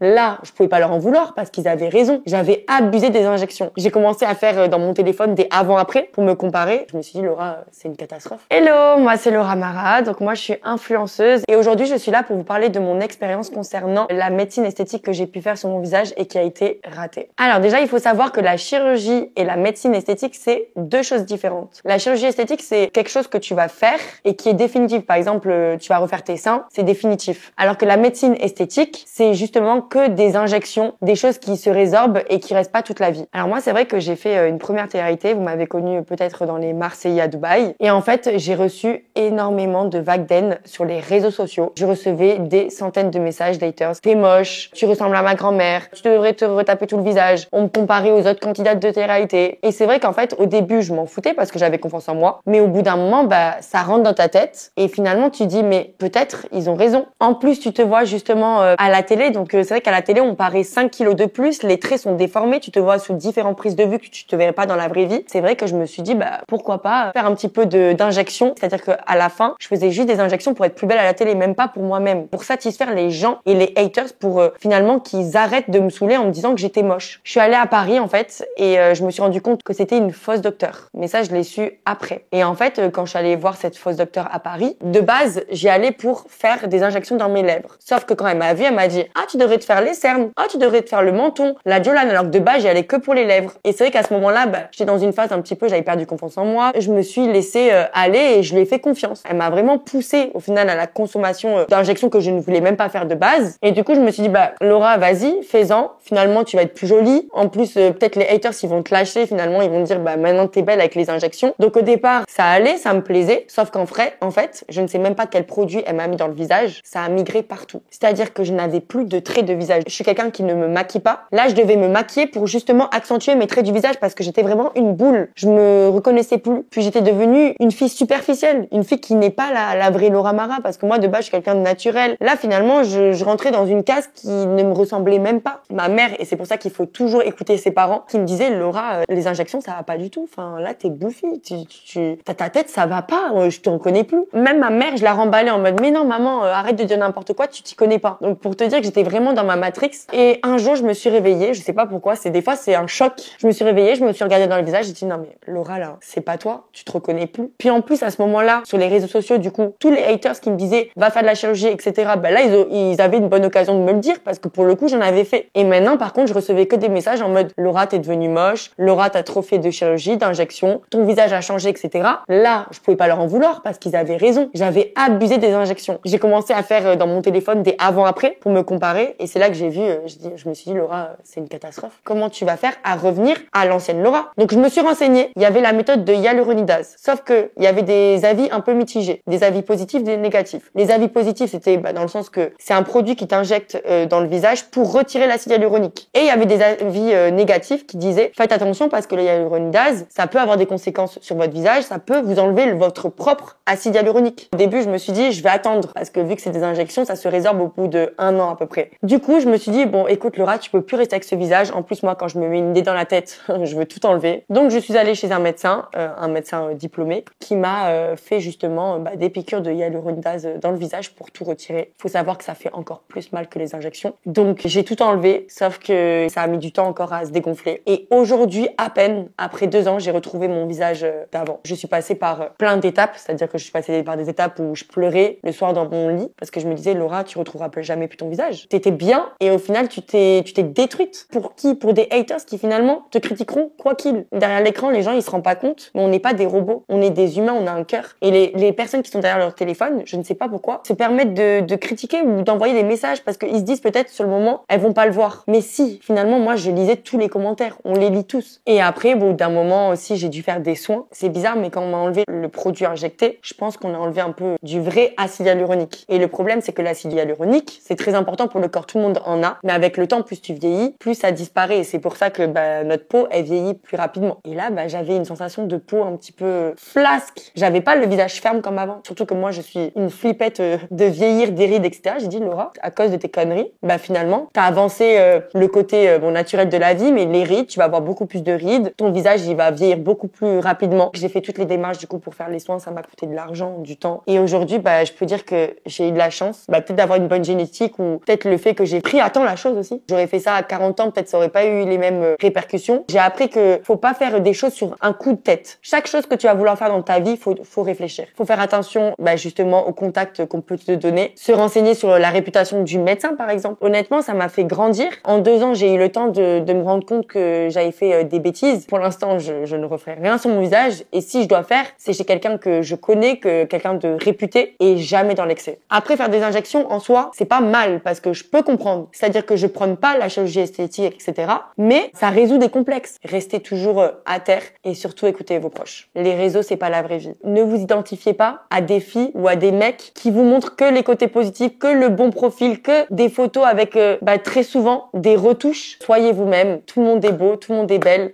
Là, je pouvais pas leur en vouloir parce qu'ils avaient raison. J'avais abusé des injections. J'ai commencé à faire dans mon téléphone des avant-après pour me comparer. Je me suis dit, Laura, c'est une catastrophe. Hello, moi c'est Laura Mara. Donc moi je suis influenceuse et aujourd'hui je suis là pour vous parler de mon expérience concernant la médecine esthétique que j'ai pu faire sur mon visage et qui a été ratée. Alors déjà, il faut savoir que la chirurgie et la médecine esthétique, c'est deux choses différentes. La chirurgie esthétique, c'est quelque chose que tu vas faire et qui est définitif. Par exemple, tu vas refaire tes seins, c'est définitif. Alors que la médecine esthétique, c'est justement que des injections, des choses qui se résorbent et qui restent pas toute la vie. Alors moi, c'est vrai que j'ai fait une première télé-réalité. Vous m'avez connue peut-être dans les Marseillais à Dubaï. Et en fait, j'ai reçu énormément de vagues d'haine sur les réseaux sociaux. Je recevais des centaines de messages d'haters. T'es moche, tu ressembles à ma grand-mère, tu devrais te retaper tout le visage. On me comparait aux autres candidates de télé-réalité. Et c'est vrai qu'en fait, au début, je m'en foutais parce que j'avais confiance en moi. Mais au bout d'un moment, ça rentre dans ta tête. Et finalement, tu dis, mais peut-être, ils ont raison. En plus, tu te vois justement à la télé. Donc, c'est vrai qu'à la télé, on paraît 5 kilos de plus. Les traits sont déformés. Tu te vois sous différentes prises de vue que tu te verrais pas dans la vraie vie. C'est vrai que je me suis dit, pourquoi pas faire un petit peu d'injection. C'est-à-dire qu'à la fin, je faisais juste des injections pour être plus belle à la télé, même pas pour moi-même. Pour satisfaire les gens et les haters pour finalement qu'ils arrêtent de me saouler en me disant que j'étais moche. Je suis allée à Paris, en fait, et je me suis rendu compte que c'était une fausse docteur. Mais ça, je l'ai su après. Et en fait, quand je suis allée voir cette fausse docteur à Paris, de base, j'y allais pour faire des injections dans mes lèvres. Sauf que quand elle m'a vue, elle m'a dit, ah, tu devrais te faire les cernes. Ah, tu devrais te faire le menton, la Diolane. Alors que de base, j'y allais que pour les lèvres. Et c'est vrai qu'à ce moment-là, j'étais dans une phase un petit peu, j'avais perdu confiance en moi. Je me suis laissée aller et je lui ai fait confiance. Elle m'a vraiment poussée, au final, à la consommation d'injections que je ne voulais même pas faire de base. Et du coup, je me suis dit, Laura, vas-y, fais-en. Finalement, tu vas être plus jolie. En plus, peut-être les haters, ils vont te lâcher. Finalement, ils vont te dire, maintenant, t'es belle avec les injections. Donc, au départ, ça allait, ça me plaisait. Sauf qu'en fait, je ne sais même pas quel produit elle m'a mis dans le visage. Ça a migré partout. C'est-à-dire que je n'avais plus de traits de visage. Je suis quelqu'un qui ne me maquille pas. Là, je devais me maquiller pour justement accentuer mes traits du visage parce que j'étais vraiment une boule. Je me reconnaissais plus. Puis j'étais devenue une fille superficielle. Une fille qui n'est pas la vraie Laura Mara parce que moi, de base, je suis quelqu'un de naturel. Là, finalement, je rentrais dans une case qui ne me ressemblait même pas. Ma mère, et c'est pour ça qu'il faut toujours écouter ses parents, qui me disaient, Laura, les injections, ça va pas du tout. Enfin, là, t'es bouffie. Ta tête, ça va pas. Je te reconnais plus. Même ma mère, je la remballais en mode, mais non, maman, arrête de dire n'importe quoi, tu t'y connais pas. Donc, pour te dire que j'étais vraiment dans ma matrix. Et un jour, je me suis réveillée. Je sais pas pourquoi. Des fois, c'est un choc. Je me suis réveillée, je me suis regardée dans le visage. J'ai dit, non, mais Laura, là, c'est pas toi. Tu te reconnais plus. Puis en plus, à ce moment-là, sur les réseaux sociaux, du coup, tous les haters qui me disaient, va faire de la chirurgie, etc. Là, ils avaient une bonne occasion de me le dire parce que pour le coup, j'en avais fait. Et maintenant, par contre, je recevais que des messages en mode, Laura, t'es devenue moche. Laura, t'as trop fait de chirurgie, d'injection. Ton visage a changé, etc. Là, je pouvais pas leur en vouloir parce qu'ils avaient raison. J'avais abusé des injections. J'ai commencé à faire dans mon téléphone des avant-après pour me comparer. Et c'est là que j'ai vu, je me suis dit, Laura, c'est une catastrophe. Comment tu vas faire à revenir à l'ancienne Laura? Donc, je me suis renseignée. Il y avait la méthode de hyaluronidase. Sauf que il y avait des avis un peu mitigés. Des avis positifs, des négatifs. Les avis positifs, c'était dans le sens que c'est un produit qui t'injecte dans le visage pour retirer l'acide hyaluronique. Et il y avait des avis négatifs qui disaient, faites attention parce que la hyaluronidase, ça peut avoir des conséquences sur votre visage, ça peut vous enlever votre propre acide hyaluronique. Au début, je me suis dit, je vais attendre parce que vu que c'est des injections, ça se résorbe au bout de 1 an à peu près. Du coup, je me suis dit, bon, écoute Laura, tu peux plus rester avec ce visage. En plus, moi, quand je me mets une idée dans la tête, je veux tout enlever. Donc, je suis allée chez un médecin diplômé, qui m'a fait justement des piqûres de hyaluronidase dans le visage pour tout retirer. Faut savoir que ça fait encore plus mal que les injections. Donc, j'ai tout enlevé, sauf que ça a mis du temps encore à se dégonfler. Et aujourd'hui, à peine, après 2 ans, j'ai retrouvé mon visage d'avant. Je suis passée par plein d'étapes, c'est-à-dire que je suis passée par des étapes où je pleurais le soir dans mon lit parce que je me disais, Laura, tu retrouveras jamais plus ton visage. T'étais bien et au final, tu t'es détruite. Pour qui? Pour des haters qui finalement te critiqueront quoi qu'il. Derrière l'écran, les gens, ils se rendent pas compte, mais on n'est pas des robots. On est des humains, on a un cœur. Et les personnes qui sont derrière leur téléphone, je ne sais pas pourquoi, se permettent de critiquer ou d'envoyer des messages parce qu'ils se disent peut-être sur le moment, elles vont pas le voir. Mais si, finalement, moi, je lisais tous les commentaires. On les lit tous. Et après, au bout d'un moment aussi, j'ai dû faire des soins. C'est bizarre, mais quand on m'a enlevé le produit injecté, je pense qu'on a enlevé un peu du vrai acide hyaluronique. Et le problème, c'est que l'acide hyaluronique, c'est très important pour le corps. Tout le monde en a. Mais avec le temps, plus tu vieillis, plus ça disparaît. Et c'est pour ça que notre peau, elle vieillit plus rapidement. Et là, j'avais une sensation de peau un petit peu flasque. J'avais pas le visage ferme comme avant. Surtout que moi, je suis une flippette de vieillir, des rides, etc. J'ai dit, Laura, à cause de tes conneries, finalement, t'as avancé le côté naturel de la vie, mais les rides, tu vas avoir beaucoup plus de rides. Ton visage, il va vieillir beaucoup plus rapidement. J'ai fait toutes les démarches, du coup, pour faire les soins. Ça m'a coûté de l'argent, du temps. Et aujourd'hui, je peux dire que j'ai eu de la chance, peut-être d'avoir une bonne génétique ou peut-être le fait que j'ai pris à temps la chose aussi. J'aurais fait ça à 40 ans, peut-être ça aurait pas eu les mêmes répercussions. J'ai appris que faut pas faire des choses sur un coup de tête. Chaque chose que tu vas vouloir faire dans ta vie, faut réfléchir. Faut faire attention, justement, au contact qu'on peut te donner. Se renseigner sur la réputation du médecin, par exemple. Honnêtement, ça m'a fait grandir. En 2 ans, j'ai eu le temps de me rendre compte que j'avais fait des bêtises. Pour l'instant, je ne referai rien sur mon visage. Et si je dois faire, c'est chez quelqu'un que je connais, quelqu'un de réputé, et jamais dans l'excès. Après, faire des injections, en soi, c'est pas mal, parce que je peux comprendre. C'est-à-dire que je prône pas la chirurgie esthétique, etc. Mais ça résout des complexes. Restez toujours à terre et surtout écoutez vos proches. Les réseaux, c'est pas la vraie vie. Ne vous identifiez pas à des filles ou à des mecs qui vous montrent que les côtés positifs, que le bon profil, que des photos avec très souvent des retouches. Soyez vous-même. Tout le monde est beau, tout le monde est belle.